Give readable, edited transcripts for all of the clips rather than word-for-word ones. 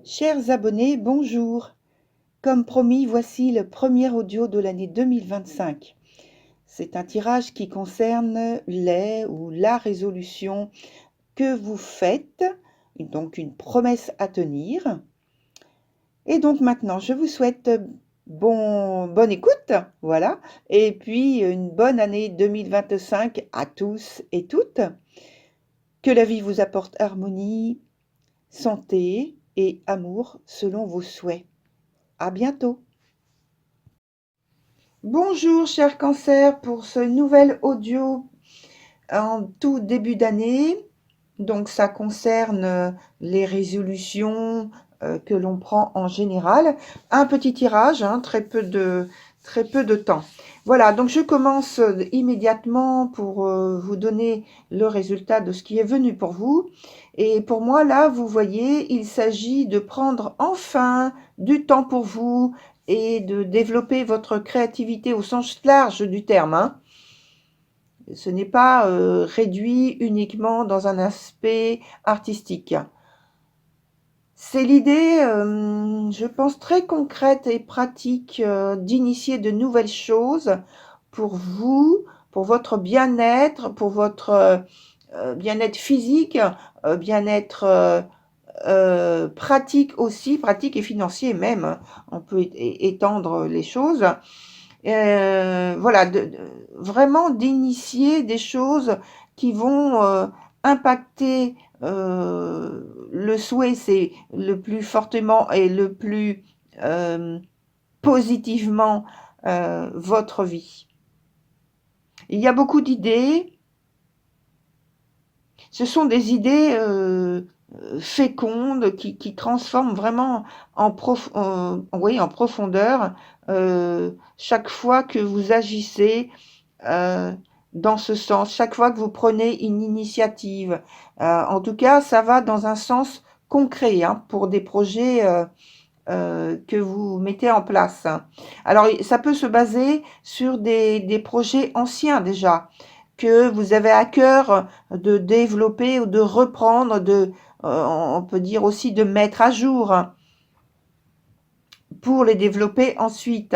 Chers abonnés, bonjour. Comme promis, voici le premier audio de l'année 2025. C'est un tirage qui concerne les ou la résolution que vous faites, donc une promesse à tenir. Et donc maintenant, je vous souhaite bonne écoute, voilà, et puis une bonne année 2025 à tous et toutes. Que la vie vous apporte harmonie, santé et amour selon vos souhaits. À bientôt. Bonjour cher Cancer pour ce nouvel audio en tout début d'année. Donc ça concerne les résolutions que l'on prend en général. Un petit tirage, très peu de temps. Voilà, donc je commence immédiatement pour vous donner le résultat de ce qui est venu pour vous. Et pour moi, là, vous voyez, il s'agit de prendre enfin du temps pour vous et de développer votre créativité au sens large du terme. Ce n'est pas réduit uniquement dans un aspect artistique. C'est l'idée, je pense, très concrète et pratique d'initier de nouvelles choses pour vous, pour votre bien-être, pour votre bien-être physique, bien-être pratique aussi, pratique et financier même. On peut étendre les choses. Voilà, vraiment d'initier des choses qui vont impacter le souhait, c'est le plus fortement et le plus positivement votre vie. Il y a beaucoup d'idées. Ce sont des idées fécondes qui transforment vraiment en profondeur chaque fois que vous agissez dans ce sens, chaque fois que vous prenez une initiative. En tout cas, ça va dans un sens concret pour des projets que vous mettez en place. Alors, ça peut se baser sur des projets anciens déjà, que vous avez à cœur de développer ou de reprendre, on peut dire aussi de mettre à jour pour les développer ensuite.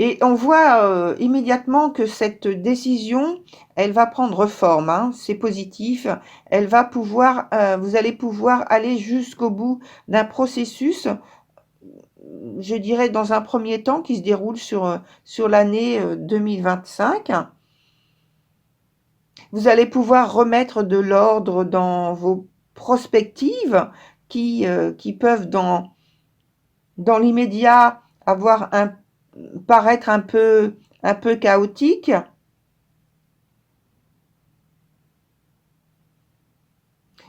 Et on voit immédiatement que cette décision, elle va prendre forme, c'est positif. Elle va pouvoir, vous allez pouvoir aller jusqu'au bout d'un processus, je dirais dans un premier temps, qui se déroule sur l'année 2025. Vous allez pouvoir remettre de l'ordre dans vos prospectives qui peuvent dans l'immédiat paraître un peu chaotiques.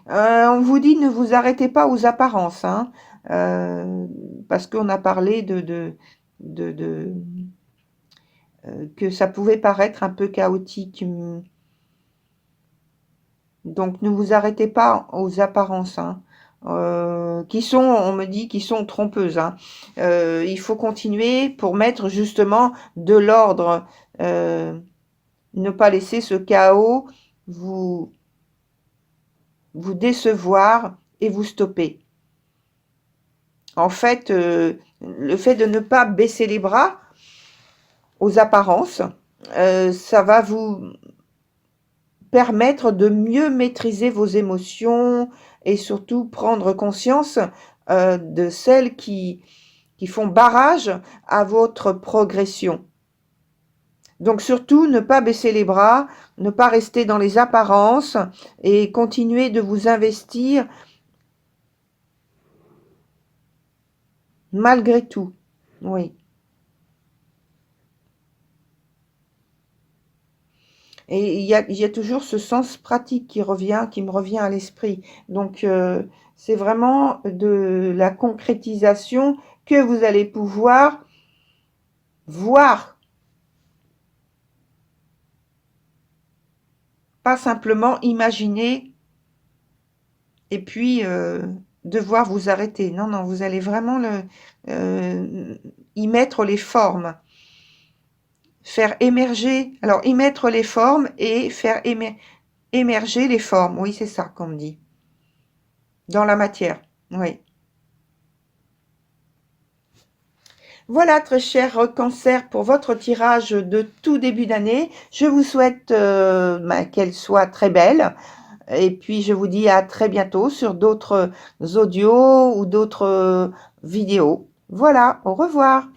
On vous dit ne vous arrêtez pas aux apparences, parce qu'on a parlé de que ça pouvait paraître un peu chaotique. Donc ne vous arrêtez pas aux apparences, qui sont, on me dit, qui sont trompeuses. Il faut continuer pour mettre justement de l'ordre, ne pas laisser ce chaos vous vous décevoir et vous stopper. En fait, le fait de ne pas baisser les bras aux apparences, ça va vous permettre de mieux maîtriser vos émotions et surtout prendre conscience de celles qui font barrage à votre progression. Donc surtout, ne pas baisser les bras, ne pas rester dans les apparences et continuer de vous investir malgré tout. Oui. Et il y a toujours ce sens pratique qui me revient à l'esprit. Donc, c'est vraiment de la concrétisation que vous allez pouvoir voir, pas simplement imaginer et puis devoir vous arrêter. Non, non, vous allez vraiment y mettre les formes. Faire émerger, alors y mettre les formes et faire émerger les formes. Oui, c'est ça qu'on me dit. dans la matière. Oui. Voilà, très cher Cancer, pour votre tirage de tout début d'année. Je vous souhaite qu'elle soit très belle. Et puis, je vous dis à très bientôt sur d'autres audios ou d'autres vidéos. Voilà, au revoir.